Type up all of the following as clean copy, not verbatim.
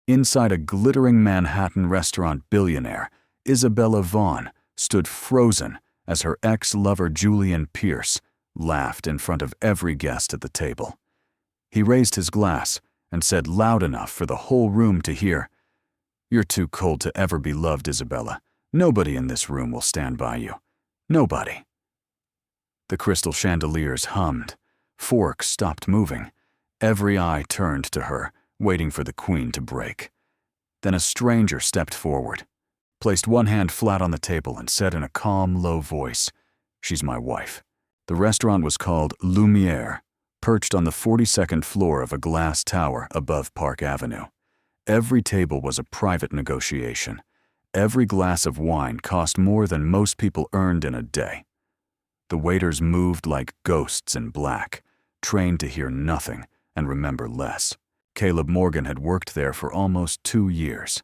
Inside a glittering Manhattan restaurant Billionaire, Isabella Vaughn stood frozen as her ex-lover Julian Pierce laughed in front of every guest at the table. He raised his glass and said loud enough for the whole room to hear, "You're too cold to ever be loved, Isabella. Nobody in this room will stand by you. Nobody." The crystal chandeliers hummed. Forks stopped moving. Every eye turned to her, waiting for the queen to break. Then a stranger stepped forward, placed one hand flat on the table and said in a calm, low voice, "She's my wife." The restaurant was called Lumiere, perched on the 42nd floor of a glass tower above Park Avenue. Every table was a private negotiation. Every glass of wine cost more than most people earned in a day. The waiters moved like ghosts in black, trained to hear nothing and remember less. Caleb Morgan had worked there for almost 2 years.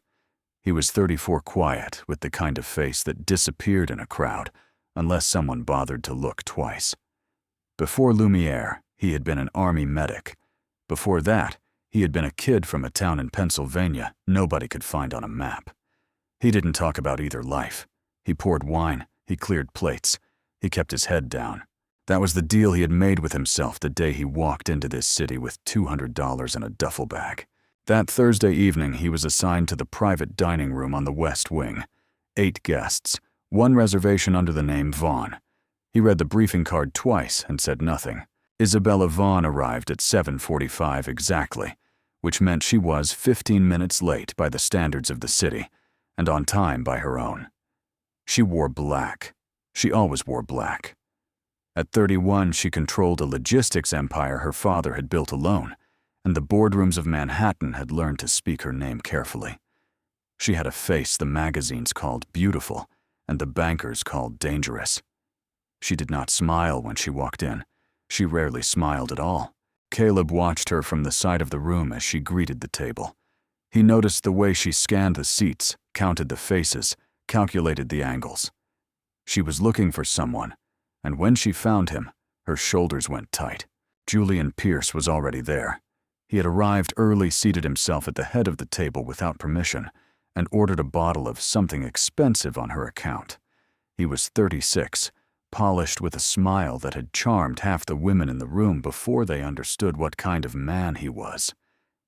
He was 34, quiet, with the kind of face that disappeared in a crowd unless someone bothered to look twice. Before Lumiere, he had been an army medic. Before that, he had been a kid from a town in Pennsylvania nobody could find on a map. He didn't talk about either life. He poured wine, he cleared plates, he kept his head down. That was the deal he had made with himself the day he walked into this city with $200 in a duffel bag. That Thursday evening, he was assigned to the private dining room on the West Wing. 8 guests, 1 reservation under the name Vaughn. He read the briefing card twice and said nothing. Isabella Vaughn arrived at 7:45 exactly, which meant she was 15 minutes late by the standards of the city, and on time by her own. She wore black. She always wore black. At 31, she controlled a logistics empire her father had built alone, and the boardrooms of Manhattan had learned to speak her name carefully. She had a face the magazines called beautiful and the bankers called dangerous. She did not smile when she walked in. She rarely smiled at all. Caleb watched her from the side of the room as she greeted the table. He noticed the way she scanned the seats, counted the faces, calculated the angles. She was looking for someone, and when she found him, her shoulders went tight. Julian Pierce was already there. He had arrived early, seated himself at the head of the table without permission, and ordered a bottle of something expensive on her account. He was 36, polished with a smile that had charmed half the women in the room before they understood what kind of man he was.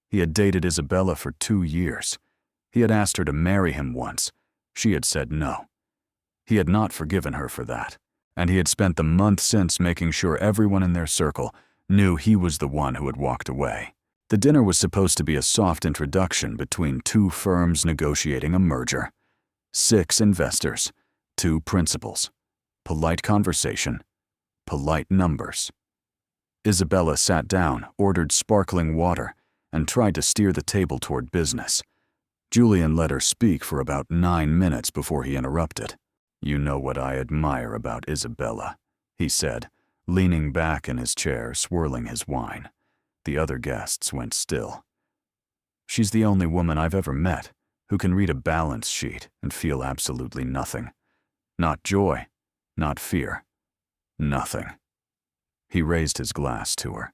He had dated Isabella for 2 years. He had asked her to marry him once. She had said no. He had not forgiven her for that, and he had spent the month since making sure everyone in their circle knew he was the one who had walked away. The dinner was supposed to be a soft introduction between 2 firms negotiating a merger. 6 investors, 2 principals. Polite conversation, polite numbers. Isabella sat down, ordered sparkling water, and tried to steer the table toward business. Julian let her speak for about 9 minutes before he interrupted. "You know what I admire about Isabella," he said, leaning back in his chair, swirling his wine. The other guests went still. "She's the only woman I've ever met who can read a balance sheet and feel absolutely nothing. Not joy, not fear, nothing." He raised his glass to her.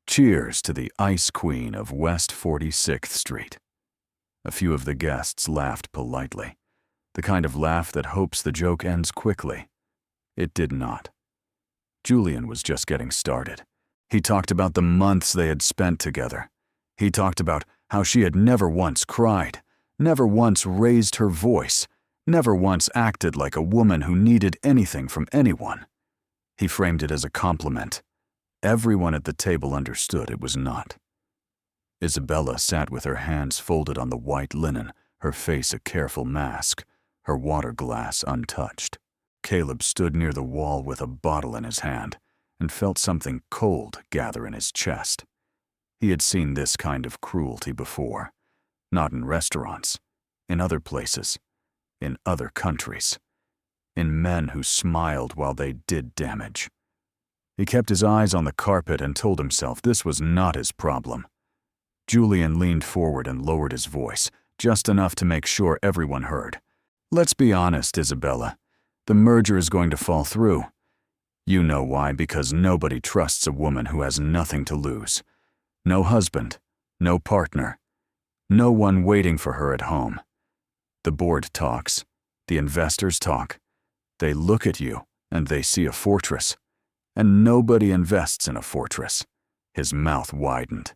"Cheers to the Ice Queen of West 46th Street." A few of the guests laughed politely, the kind of laugh that hopes the joke ends quickly. It did not. Julian was just getting started. He talked about the months they had spent together. He talked about how she had never once cried, never once raised her voice, never once acted like a woman who needed anything from anyone. He framed it as a compliment. Everyone at the table understood it was not. Isabella sat with her hands folded on the white linen, her face a careful mask, her water glass untouched. Caleb stood near the wall with a bottle in his hand and felt something cold gather in his chest. He had seen this kind of cruelty before, not in restaurants, in other places, in other countries, in men who smiled while they did damage. He kept his eyes on the carpet and told himself this was not his problem. Julian leaned forward and lowered his voice, just enough to make sure everyone heard. "Let's be honest, Isabella. The merger is going to fall through. You know why, because nobody trusts a woman who has nothing to lose. No husband, no partner, No one waiting for her at home. The board talks. The investors talk. They look at you, and they see a fortress. And nobody invests in a fortress. His mouth widened.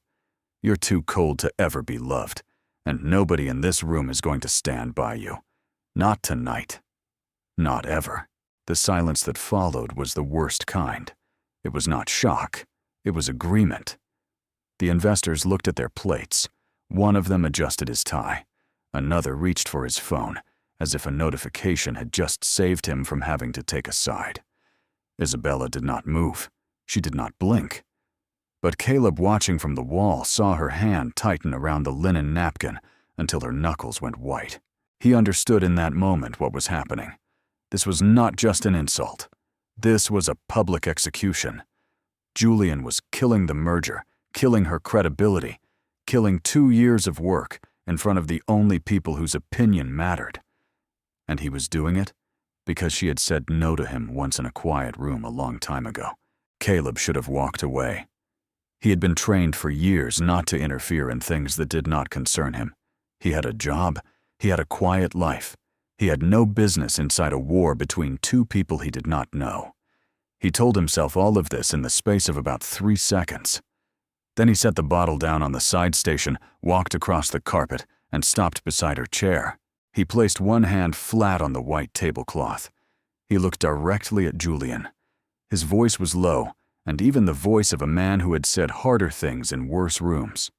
You're too cold to ever be loved, and nobody in this room is going to stand by you. Not tonight. Not ever. The silence that followed was the worst kind. It was not shock. It was agreement. The investors looked at their plates. One of them adjusted his tie. Another reached for his phone, as if a notification had just saved him from having to take a side. Isabella did not move. She did not blink. But Caleb, watching from the wall, saw her hand tighten around the linen napkin until her knuckles went white. He understood in that moment what was happening. This was not just an insult. This was a public execution. Julian was killing the merger, killing her credibility, killing 2 years of work in front of the only people whose opinion mattered. And he was doing it because she had said no to him once in a quiet room a long time ago. Caleb should have walked away. He had been trained for years not to interfere in things that did not concern him. He had a job. He had a quiet life. He had no business inside a war between 2 people he did not know. He told himself all of this in the space of about 3 seconds. Then he set the bottle down on the side station, walked across the carpet, and stopped beside her chair. He placed one hand flat on the white tablecloth. He looked directly at Julian. His voice was low, and even the voice of a man who had said harder things in worse rooms.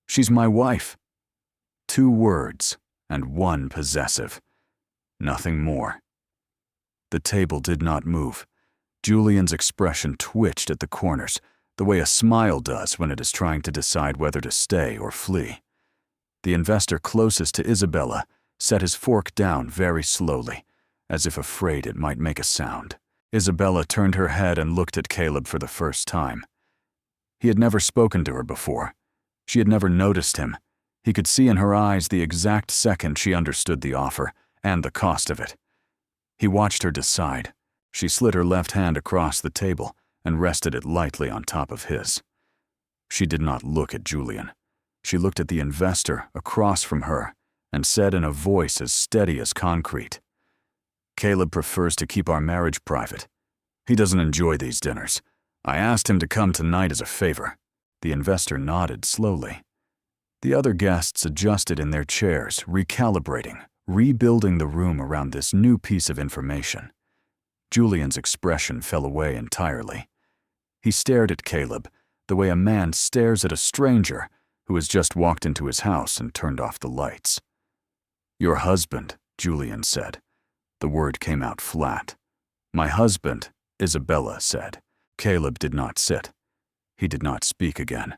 "She's my wife." 2 words, and one possessive. Nothing more. The table did not move. Julian's expression twitched at the corners, the way a smile does when it is trying to decide whether to stay or flee. The investor closest to Isabella set his fork down very slowly, as if afraid it might make a sound. Isabella turned her head and looked at Caleb for the first time. He had never spoken to her before. She had never noticed him. He could see in her eyes the exact second she understood the offer and the cost of it. He watched her decide. She slid her left hand across the table and rested it lightly on top of his. She did not look at Julian. She looked at the investor across from her and said in a voice as steady as concrete, "Caleb prefers to keep our marriage private. He doesn't enjoy these dinners. I asked him to come tonight as a favor." The investor nodded slowly. The other guests adjusted in their chairs, recalibrating, rebuilding the room around this new piece of information. Julian's expression fell away entirely. He stared at Caleb the way a man stares at a stranger who has just walked into his house and turned off the lights. "Your husband," Julian said. The word came out flat. "My husband," Isabella said. Caleb did not sit. He did not speak again.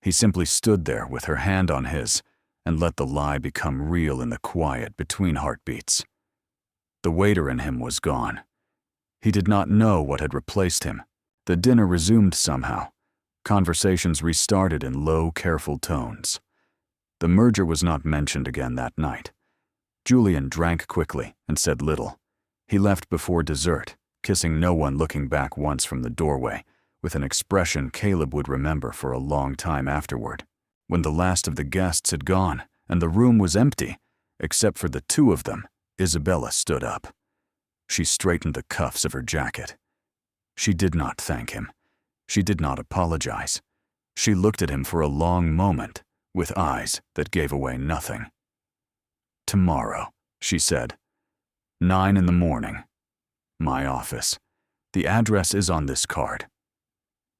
He simply stood there with her hand on his and let the lie become real in the quiet between heartbeats. The waiter in him was gone. He did not know what had replaced him. The dinner resumed somehow. Conversations restarted in low, careful tones. The merger was not mentioned again that night. Julian drank quickly and said little. He left before dessert, kissing no one, looking back once from the doorway, with an expression Caleb would remember for a long time afterward. When the last of the guests had gone and the room was empty, except for the 2 of them, Isabella stood up. She straightened the cuffs of her jacket. She did not thank him. She did not apologize. She looked at him for a long moment, with eyes that gave away nothing. "Tomorrow," she said. 9 in the morning. My office. The address is on this card.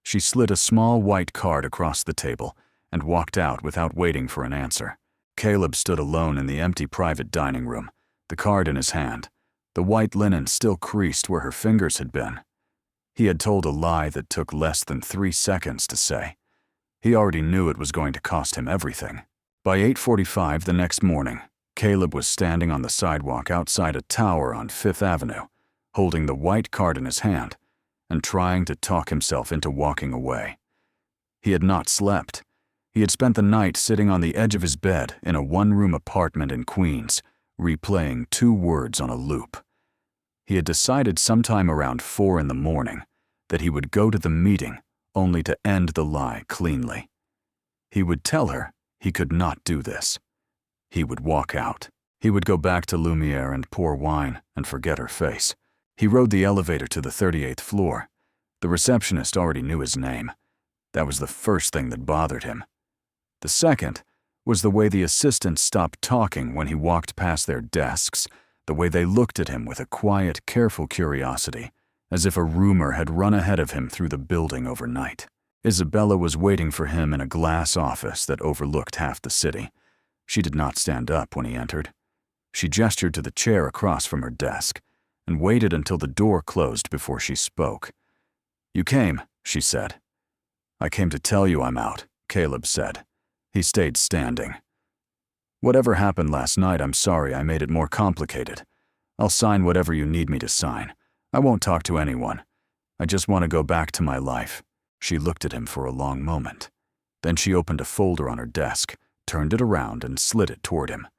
She slid a small white card across the table and walked out without waiting for an answer. Caleb stood alone in the empty private dining room, the card in his hand, the white linen still creased where her fingers had been. He had told a lie that took less than 3 seconds to say. He already knew it was going to cost him everything. By 8:45 the next morning, Caleb was standing on the sidewalk outside a tower on 5th Avenue, holding the white card in his hand and trying to talk himself into walking away. He had not slept. He had spent the night sitting on the edge of his bed in a 1-room apartment in Queens, replaying 2 words on a loop. He had decided sometime around 4 in the morning that he would go to the meeting only to end the lie cleanly. He would tell her He could not do this. He would walk out. He would go back to Lumiere and pour wine and forget her face. He rode the elevator to the 38th floor. The receptionist already knew his name. That was the first thing that bothered him. The second was the way the assistants stopped talking when he walked past their desks, the way they looked at him with a quiet, careful curiosity, as if a rumor had run ahead of him through the building overnight. Isabella was waiting for him in a glass office that overlooked half the city. She did not stand up when he entered. She gestured to the chair across from her desk and waited until the door closed before she spoke. "You came," she said. "I came to tell you I'm out," Caleb said. He stayed standing. "Whatever happened last night, I'm sorry I made it more complicated. I'll sign whatever you need me to sign. I won't talk to anyone. I just want to go back to my life." She looked at him for a long moment. Then she opened a folder on her desk, turned it around, and slid it toward him.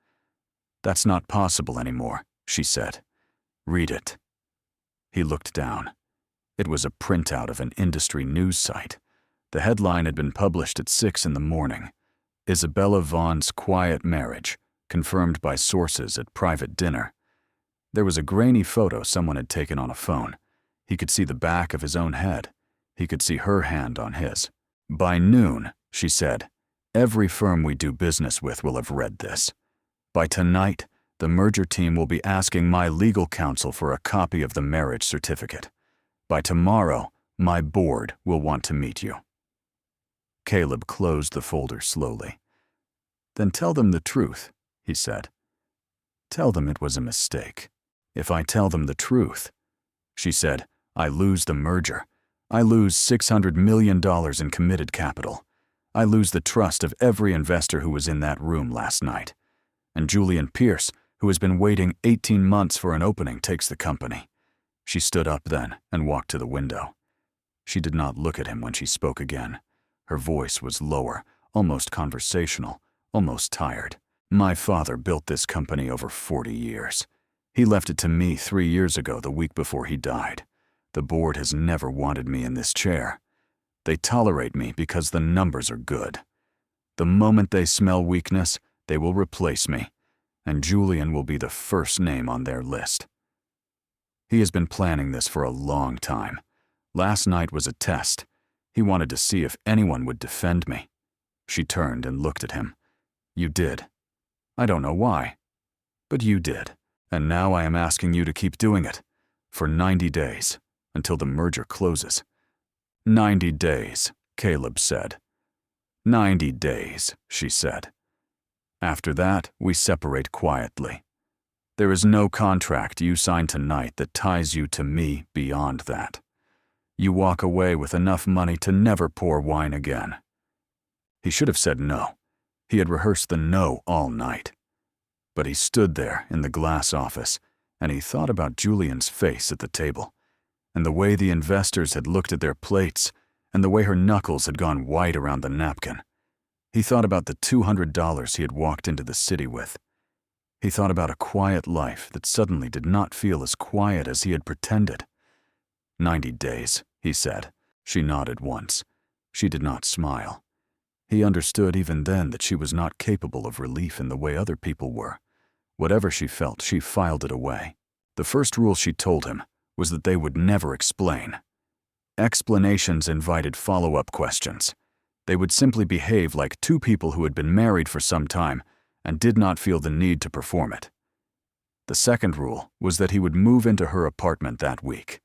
"That's not possible anymore," she said. "Read it." He looked down. It was a printout of an industry news site. The headline had been published at 6 in the morning. Isabella Vaughn's quiet marriage, confirmed by sources at private dinner. There was a grainy photo someone had taken on a phone. He could see the back of his own head. He could see her hand on his. "By noon," she said, "every firm we do business with will have read this. By tonight, the merger team will be asking my legal counsel for a copy of the marriage certificate. By tomorrow, my board will want to meet you." Caleb closed the folder slowly. "Then tell them the truth," he said. "Tell them it was a mistake." "If I tell them the truth," she said, "I lose the merger. I lose $600 million in committed capital. I lose the trust of every investor who was in that room last night. And Julian Pierce, who has been waiting 18 months for an opening, takes the company." She stood up then and walked to the window. She did not look at him when she spoke again. Her voice was lower, almost conversational, almost tired. "My father built this company over 40 years. He left it to me 3 years ago, the week before he died. The board has never wanted me in this chair. They tolerate me because the numbers are good. The moment they smell weakness, they will replace me, and Julian will be the first name on their list. He has been planning this for a long time. Last night was a test. He wanted to see if anyone would defend me." She turned and looked at him. "You did. I don't know why, but you did. And now I am asking you to keep doing it. For 90 days, until the merger closes." "90 days, Caleb said. "90 days, she said. "After that, we separate quietly. There is no contract you sign tonight that ties you to me beyond that. You walk away with enough money to never pour wine again." He should have said no. He had rehearsed the no all night. But he stood there in the glass office, and he thought about Julian's face at the table, and the way the investors had looked at their plates, and the way her knuckles had gone white around the napkin. He thought about the $200 he had walked into the city with. He thought about a quiet life that suddenly did not feel as quiet as he had pretended. 90 days, he said. She nodded once. She did not smile. He understood even then that she was not capable of relief in the way other people were. Whatever she felt, she filed it away. The first rule she told him was that they would never explain. Explanations invited follow-up questions. They would simply behave like two people who had been married for some time and did not feel the need to perform it. The second rule was that he would move into her apartment that week.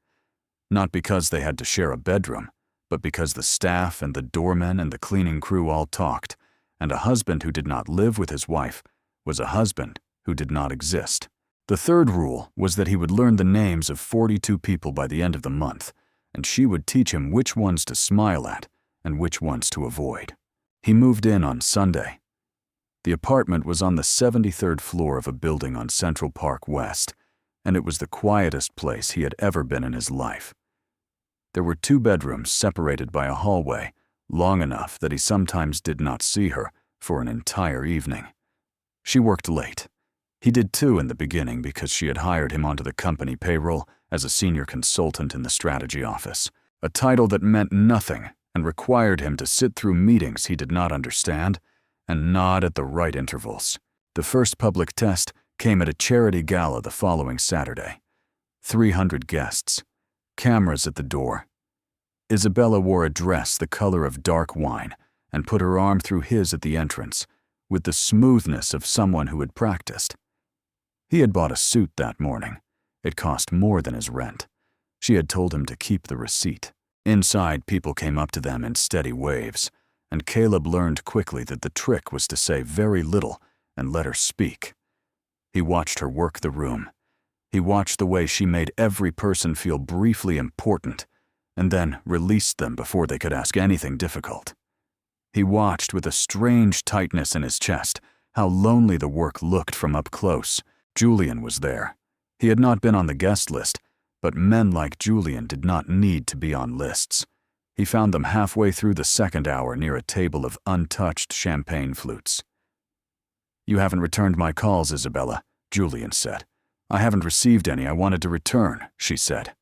Not because they had to share a bedroom, but because the staff and the doormen and the cleaning crew all talked, and a husband who did not live with his wife was a husband who did not exist. The third rule was that he would learn the names of 42 people by the end of the month, and she would teach him which ones to smile at and which ones to avoid. He moved in on Sunday. The apartment was on the 73rd floor of a building on Central Park West, and it was the quietest place he had ever been in his life. There were 2 bedrooms separated by a hallway, long enough that he sometimes did not see her for an entire evening. She worked late. He did too in the beginning because she had hired him onto the company payroll as a senior consultant in the strategy office, a title that meant nothing and required him to sit through meetings he did not understand and nod at the right intervals. The first public test came at a charity gala the following Saturday. 300 guests. Cameras at the door. Isabella wore a dress the color of dark wine and put her arm through his at the entrance, with the smoothness of someone who had practiced. He had bought a suit that morning. It cost more than his rent. She had told him to keep the receipt. Inside, people came up to them in steady waves, and Caleb learned quickly that the trick was to say very little and let her speak. He watched her work the room. He watched the way she made every person feel briefly important, and then released them before they could ask anything difficult. He watched with a strange tightness in his chest how lonely the work looked from up close. Julian was there. He had not been on the guest list, but men like Julian did not need to be on lists. He found them halfway through the second hour near a table of untouched champagne flutes. "You haven't returned my calls, Isabella," Julian said. "I haven't received any I wanted to return," she said.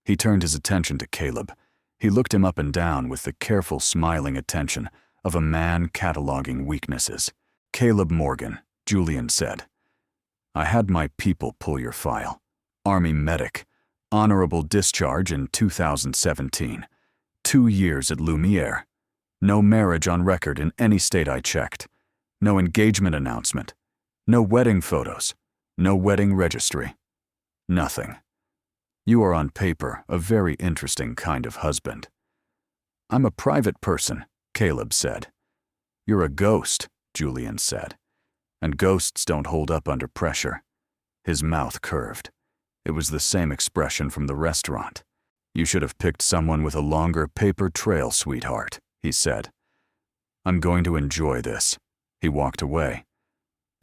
He turned his attention to Caleb. He looked him up and down with the careful, smiling attention of a man cataloging weaknesses. "Caleb Morgan," Julian said. "I had my people pull your file. Army medic, honorable discharge in 2017. 2 years at Lumiere. No marriage on record in any state I checked. No engagement announcement. No wedding photos. No wedding registry. Nothing. You are on paper a very interesting kind of husband." "I'm a private person," Caleb said. "You're a ghost," Julian said. "And ghosts don't hold up under pressure." His mouth curved. It was the same expression from the restaurant. "You should have picked someone with a longer paper trail, sweetheart," he said. "I'm going to enjoy this." He walked away.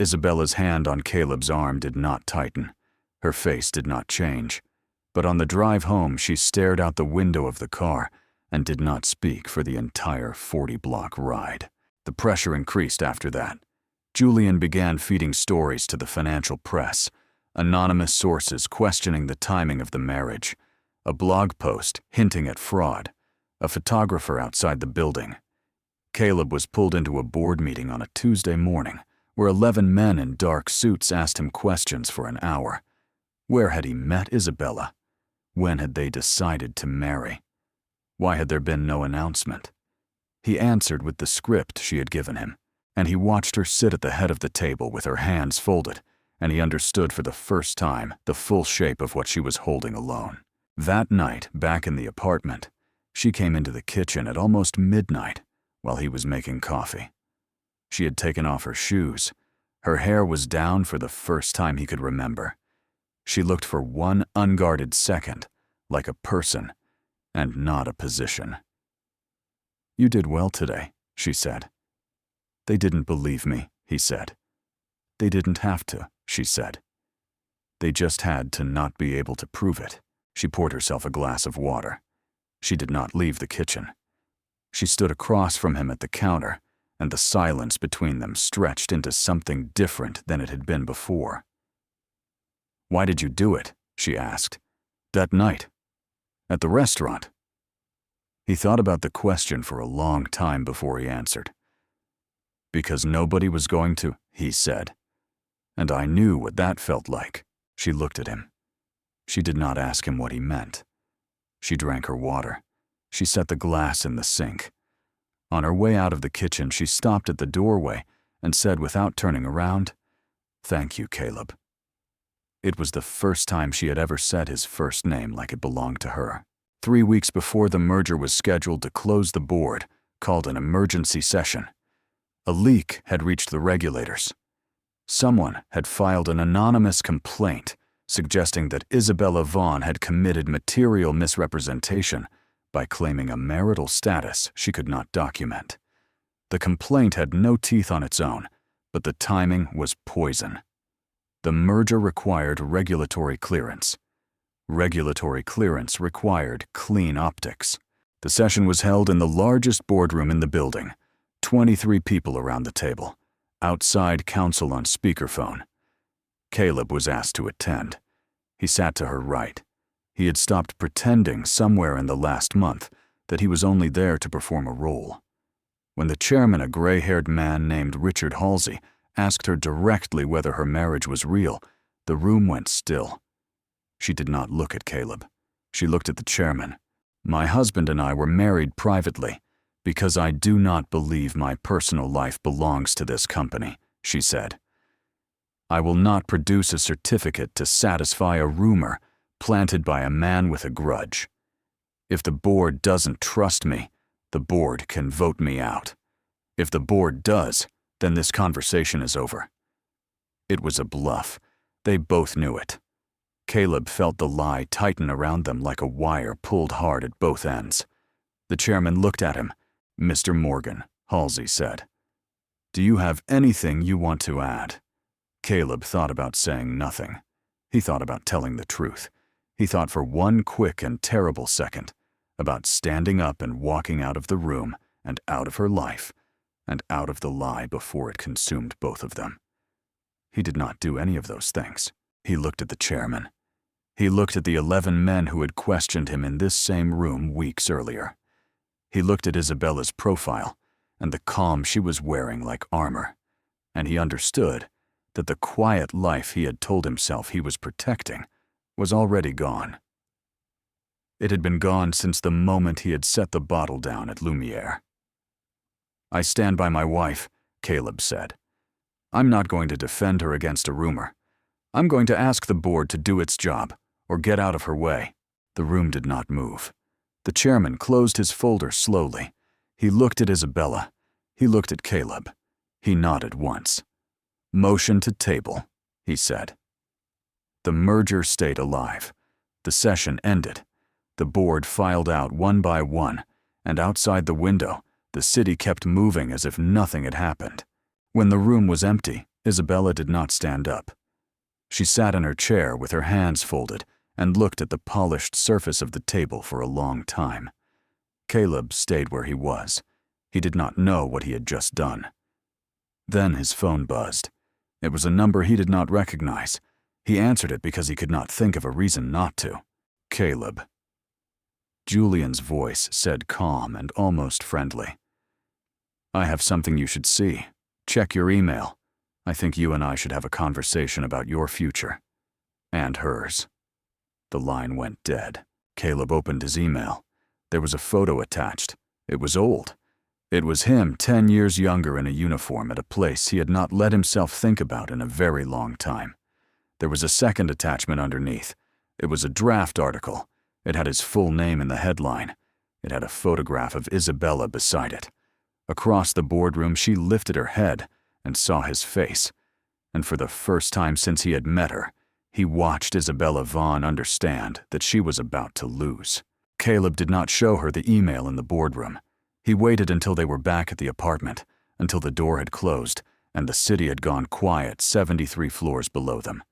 Isabella's hand on Caleb's arm did not tighten. Her face did not change. But on the drive home, she stared out the window of the car and did not speak for the entire 40-block ride. The pressure increased after that. Julian began feeding stories to the financial press, anonymous sources questioning the timing of the marriage, a blog post hinting at fraud, a photographer outside the building. Caleb was pulled into a board meeting on a Tuesday morning where 11 men in dark suits asked him questions for an hour. Where had he met Isabella? When had they decided to marry? Why had there been no announcement? He answered with the script she had given him, and he watched her sit at the head of the table with her hands folded, and he understood for the first time the full shape of what she was holding alone. That night, back in the apartment, she came into the kitchen at almost midnight while he was making coffee. She had taken off her shoes. Her hair was down for the first time he could remember. She looked for one unguarded second like a person and not a position. "You did well today," she said. "They didn't believe me," he said. "They didn't have to," she said. "They just had to not be able to prove it." She poured herself a glass of water. She did not leave the kitchen. She stood across from him at the counter, and the silence between them stretched into something different than it had been before. "Why did you do it?" she asked. "That night? At the restaurant?" He thought about the question for a long time before he answered. "Because nobody was going to," he said. "And I knew what that felt like." She looked at him. She did not ask him what he meant. She drank her water. She set the glass in the sink. On her way out of the kitchen, she stopped at the doorway and said without turning around, "Thank you, Caleb." It was the first time she had ever said his first name like it belonged to her. 3 weeks before the merger was scheduled to close, the board called an emergency session. A leak had reached the regulators. Someone had filed an anonymous complaint suggesting that Isabella Vaughn had committed material misrepresentation by claiming a marital status she could not document. The complaint had no teeth on its own, but the timing was poison. The merger required regulatory clearance. Regulatory clearance required clean optics. The session was held in the largest boardroom in the building, 23 people around the table, outside counsel on speakerphone. Caleb was asked to attend. He sat to her right. He had stopped pretending somewhere in the last month that he was only there to perform a role. When the chairman, a gray-haired man named Richard Halsey, asked her directly whether her marriage was real, the room went still. She did not look at Caleb. She looked at the chairman. "My husband and I were married privately because I do not believe my personal life belongs to this company," she said. "I will not produce a certificate to satisfy a rumor planted by a man with a grudge. If the board doesn't trust me, the board can vote me out. If the board does, then this conversation is over." It was a bluff. They both knew it. Caleb felt the lie tighten around them like a wire pulled hard at both ends. The chairman looked at him. "Mr. Morgan," Halsey said, "do you have anything you want to add?" Caleb thought about saying nothing. He thought about telling the truth. He thought for one quick and terrible second about standing up and walking out of the room and out of her life and out of the lie before it consumed both of them. He did not do any of those things. He looked at the chairman. He looked at the 11 men who had questioned him in this same room weeks earlier. He looked at Isabella's profile and the calm she was wearing like armor, and he understood that the quiet life he had told himself he was protecting was already gone. It had been gone since the moment he had set the bottle down at Lumiere. "I stand by my wife," Caleb said. "I'm not going to defend her against a rumor. I'm going to ask the board to do its job, or get out of her way." The room did not move. The chairman closed his folder slowly. He looked at Isabella. He looked at Caleb. He nodded once. "Motion to table," he said. The merger stayed alive. The session ended. The board filed out one by one, and outside the window, the city kept moving as if nothing had happened. When the room was empty, Isabella did not stand up. She sat in her chair with her hands folded and looked at the polished surface of the table for a long time. Caleb stayed where he was. He did not know what he had just done. Then his phone buzzed. It was a number he did not recognize. He answered it because he could not think of a reason not to. "Caleb." Julian's voice said calm and almost friendly. "I have something you should see. Check your email. I think you and I should have a conversation about your future. And hers." The line went dead. Caleb opened his email. There was a photo attached. It was old. It was him 10 years younger in a uniform at a place he had not let himself think about in a very long time. There was a second attachment underneath. It was a draft article. It had his full name in the headline. It had a photograph of Isabella beside it. Across the boardroom, she lifted her head and saw his face. And for the first time since he had met her, he watched Isabella Vaughn understand that she was about to lose. Caleb did not show her the email in the boardroom. He waited until they were back at the apartment, until the door had closed and the city had gone quiet 73 floors below them.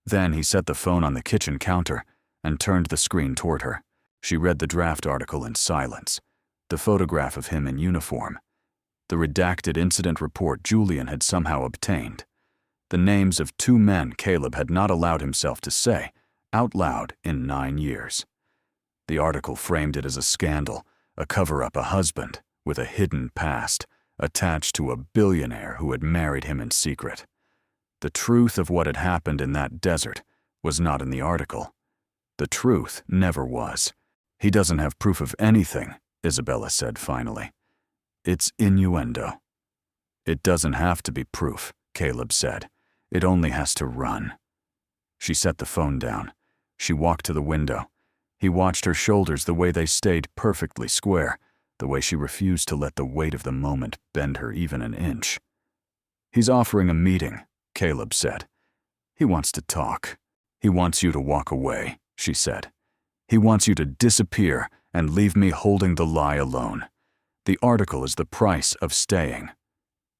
Then he set the phone on the kitchen counter and turned the screen toward her. She read the draft article in silence, the photograph of him in uniform, the redacted incident report Julian had somehow obtained, the names of 2 men Caleb had not allowed himself to say out loud in 9 years. The article framed it as a scandal, a cover-up, a husband with a hidden past attached to a billionaire who had married him in secret. The truth of what had happened in that desert was not in the article. The truth never was. "He doesn't have proof of anything," Isabella said finally. "It's innuendo." "It doesn't have to be proof," Caleb said. "It only has to run." She set the phone down. She walked to the window. He watched her shoulders, the way they stayed perfectly square, the way she refused to let the weight of the moment bend her even an inch. "He's offering a meeting," Caleb said. "He wants to talk. He wants you to walk away," she said. "He wants you to disappear and leave me holding the lie alone. The article is the price of staying."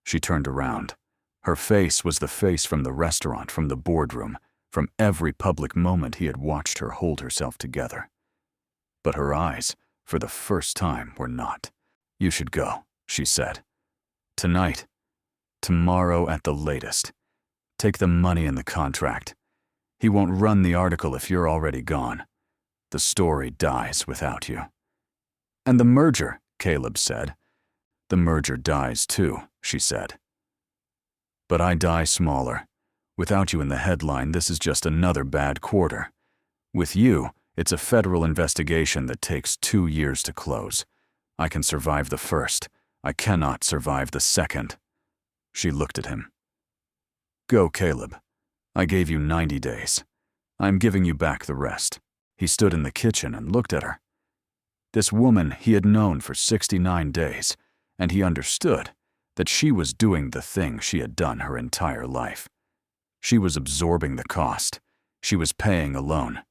She turned around. Her face was the face from the restaurant, from the boardroom, from every public moment he had watched her hold herself together. But her eyes, for the first time, were not. "You should go," she said. "Tonight. Tomorrow at the latest. Take the money in the contract. He won't run the article if you're already gone. The story dies without you." "And the merger," Caleb said. The merger dies too, she said. But I die smaller. Without you in the headline, this is just another bad quarter. With you, it's a federal investigation that takes 2 years to close. I can survive the first. I cannot survive the second. She looked at him. Go, Caleb. I gave you 90 days. I'm giving you back the rest. He stood in the kitchen and looked at her. This woman he had known for 69 days, and he understood that she was doing the thing she had done her entire life. She was absorbing the cost. She was paying alone.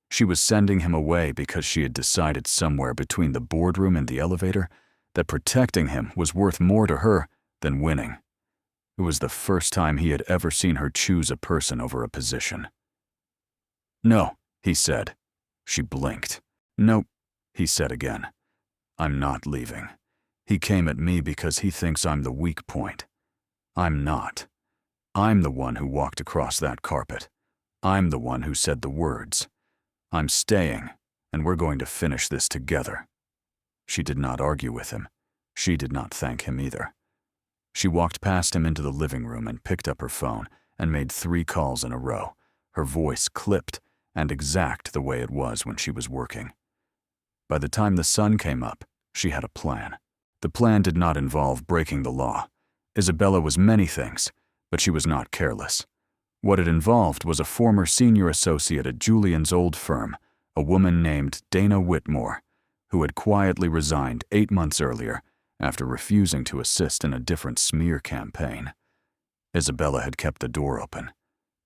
She was sending him away because she had decided somewhere between the boardroom and the elevator that protecting him was worth more to her than winning. It was the first time he had ever seen her choose a person over a position. No, he said. She blinked. Nope, he said again. I'm not leaving. He came at me because he thinks I'm the weak point. I'm not. I'm the one who walked across that carpet. I'm the one who said the words. I'm staying, and we're going to finish this together. She did not argue with him. She did not thank him either. She walked past him into the living room and picked up her phone and made 3 calls in a row, her voice clipped and exact the way it was when she was working. By the time the sun came up, she had a plan. The plan did not involve breaking the law. Isabella was many things, but she was not careless. What it involved was a former senior associate at Julian's old firm, a woman named Dana Whitmore, who had quietly resigned 8 months earlier after refusing to assist in a different smear campaign. Isabella had kept the door open.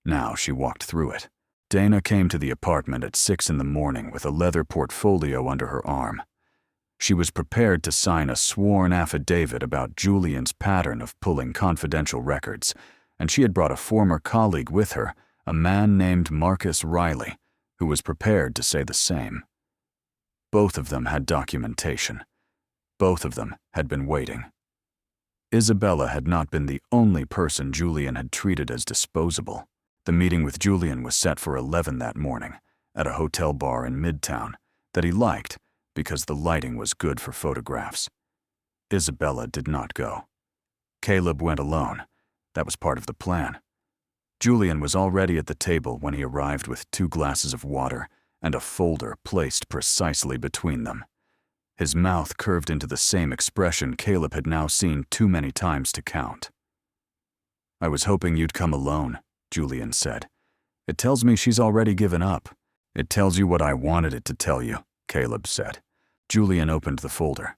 Now she walked through it. Dana came to the apartment at 6 in the morning with a leather portfolio under her arm. She was prepared to sign a sworn affidavit about Julian's pattern of pulling confidential records, and she had brought a former colleague with her, a man named Marcus Riley, who was prepared to say the same. Both of them had documentation. Both of them had been waiting. Isabella had not been the only person Julian had treated as disposable. The meeting with Julian was set for 11 that morning, at a hotel bar in Midtown, that he liked because the lighting was good for photographs. Isabella did not go. Caleb went alone. That was part of the plan. Julian was already at the table when he arrived with 2 glasses of water and a folder placed precisely between them. His mouth curved into the same expression Caleb had now seen too many times to count. I was hoping you'd come alone, Julian said. It tells me she's already given up. It tells you what I wanted it to tell you, Caleb said. Julian opened the folder.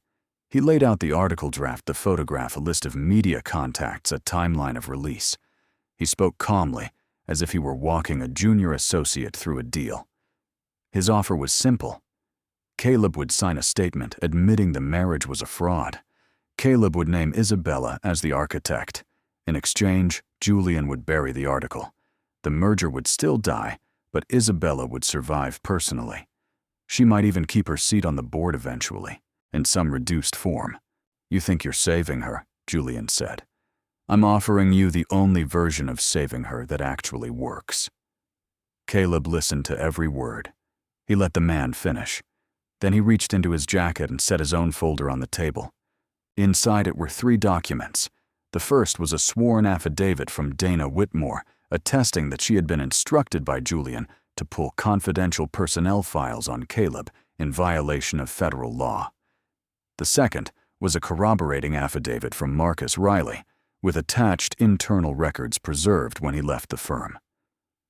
He laid out the article draft, the photograph, a list of media contacts, a timeline of release. He spoke calmly, as if he were walking a junior associate through a deal. His offer was simple. Caleb would sign a statement admitting the marriage was a fraud. Caleb would name Isabella as the architect. In exchange, Julian would bury the article. The merger would still die, but Isabella would survive personally. She might even keep her seat on the board eventually, in some reduced form. You think you're saving her, Julian said. I'm offering you the only version of saving her that actually works. Caleb listened to every word. He let the man finish. Then he reached into his jacket and set his own folder on the table. Inside it were 3 documents. The first was a sworn affidavit from Dana Whitmore, attesting that she had been instructed by Julian to pull confidential personnel files on Caleb in violation of federal law. The second was a corroborating affidavit from Marcus Riley, with attached internal records preserved when he left the firm.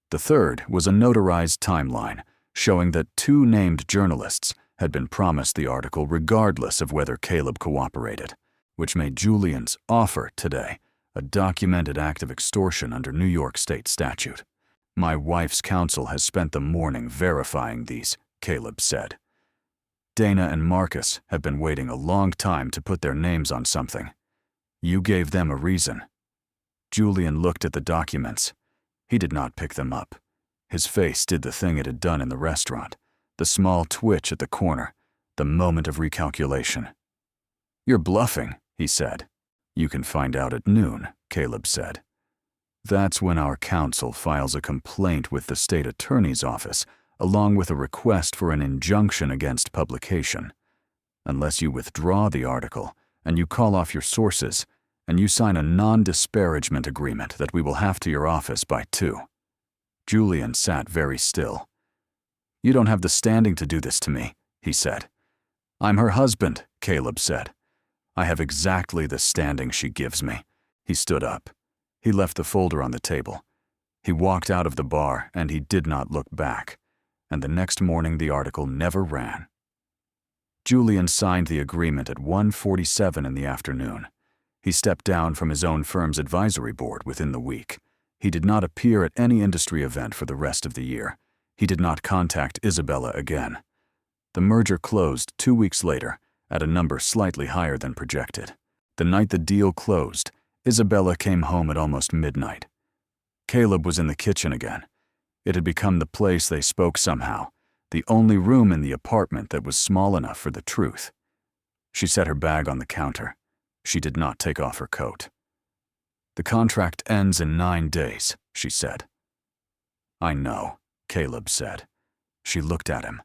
The third was a notarized timeline showing that 2 named journalists had been promised the article regardless of whether Caleb cooperated, which made Julian's offer today a documented act of extortion under New York state statute. My wife's counsel has spent the morning verifying these, Caleb said. Dana and Marcus have been waiting a long time to put their names on something. You gave them a reason. Julian looked at the documents. He did not pick them up. His face did the thing it had done in the restaurant, the small twitch at the corner, the moment of recalculation. You're bluffing, he said. You can find out at noon, Caleb said. That's when our counsel files a complaint with the state attorney's office, along with a request for an injunction against publication. Unless you withdraw the article, and you call off your sources, and you sign a non-disparagement agreement that we will have to your office by 2. Julian sat very still. "You don't have the standing to do this to me," he said. "I'm her husband," Caleb said. "I have exactly the standing she gives me." He stood up. He left the folder on the table. He walked out of the bar, and he did not look back. And the next morning the article never ran. Julian signed the agreement at 1:47 in the afternoon. He stepped down from his own firm's advisory board within the week. He did not appear at any industry event for the rest of the year. He did not contact Isabella again. The merger closed 2 weeks later at a number slightly higher than projected. The night the deal closed, Isabella came home at almost midnight. Caleb was in the kitchen again. It had become the place they spoke somehow, the only room in the apartment that was small enough for the truth. She set her bag on the counter. She did not take off her coat. "The contract ends in 9 days, she said. "I know," Caleb said. She looked at him.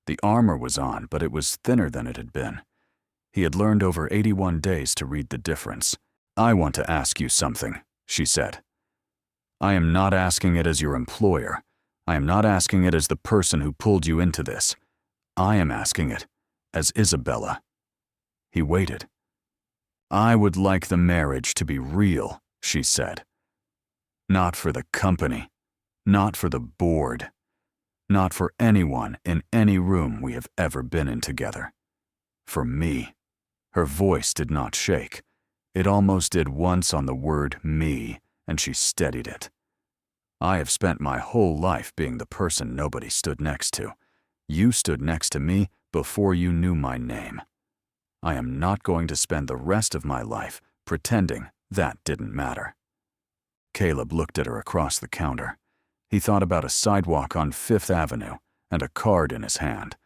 The armor was on, but it was thinner than it had been. He had learned over 81 days to read the difference. "I want to ask you something," she said. "I am not asking it as your employer. I am not asking it as the person who pulled you into this. I am asking it as Isabella." He waited. "I would like the marriage to be real," she said. "Not for the company, not for the board, not for anyone in any room we have ever been in together. For me." Her voice did not shake. It almost did once on the word me, and she steadied it. "I have spent my whole life being the person nobody stood next to. You stood next to me before you knew my name. I am not going to spend the rest of my life pretending that didn't matter." Caleb looked at her across the counter. He thought about a sidewalk on 5th Avenue and a card in his hand,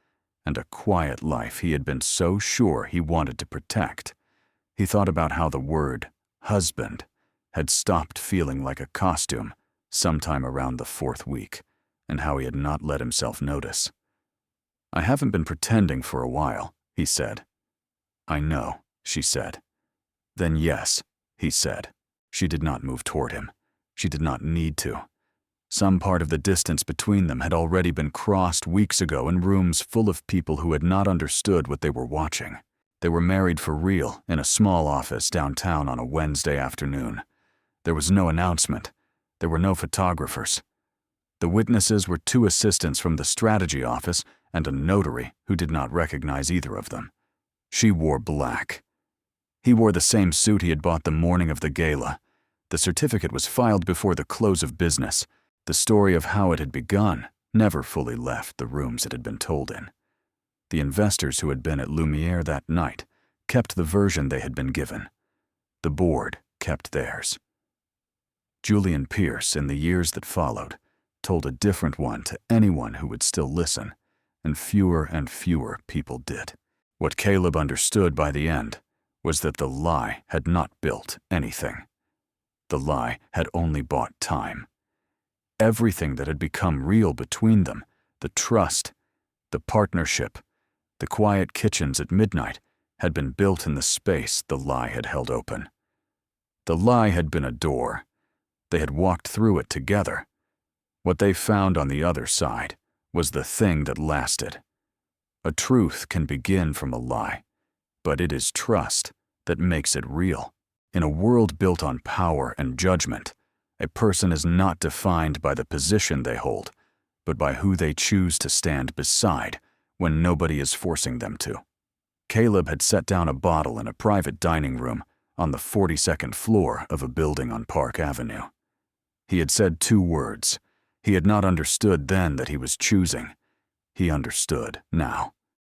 and a quiet life he had been so sure he wanted to protect. He thought about how the word husband had stopped feeling like a costume sometime around the 4th week, and how he had not let himself notice. "I haven't been pretending for a while," he said. "I know," she said. "Then yes," he said. She did not move toward him. She did not need to. Some part of the distance between them had already been crossed weeks ago in rooms full of people who had not understood what they were watching. They were married for real in a small office downtown on a Wednesday afternoon. There was no announcement. There were no photographers. The witnesses were 2 assistants from the strategy office and a notary who did not recognize either of them. She wore black. He wore the same suit he had bought the morning of the gala. The certificate was filed before the close of business. The story of how it had begun never fully left the rooms it had been told in. The investors who had been at Lumiere that night kept the version they had been given. The board kept theirs. Julian Pierce, in the years that followed, told a different one to anyone who would still listen, and fewer people did. What Caleb understood by the end was that the lie had not built anything. The lie had only bought time. Everything that had become real between them, the trust, the partnership, the quiet kitchens at midnight, had been built in the space the lie had held open. The lie had been a door. They had walked through it together. What they found on the other side was the thing that lasted. A truth can begin from a lie, but it is trust that makes it real. In a world built on power and judgment, a person is not defined by the position they hold, but by who they choose to stand beside when nobody is forcing them to. Caleb had set down a bottle in a private dining room on the 42nd floor of a building on Park Avenue. He had said 2 words. He had not understood then that he was choosing. He understood now.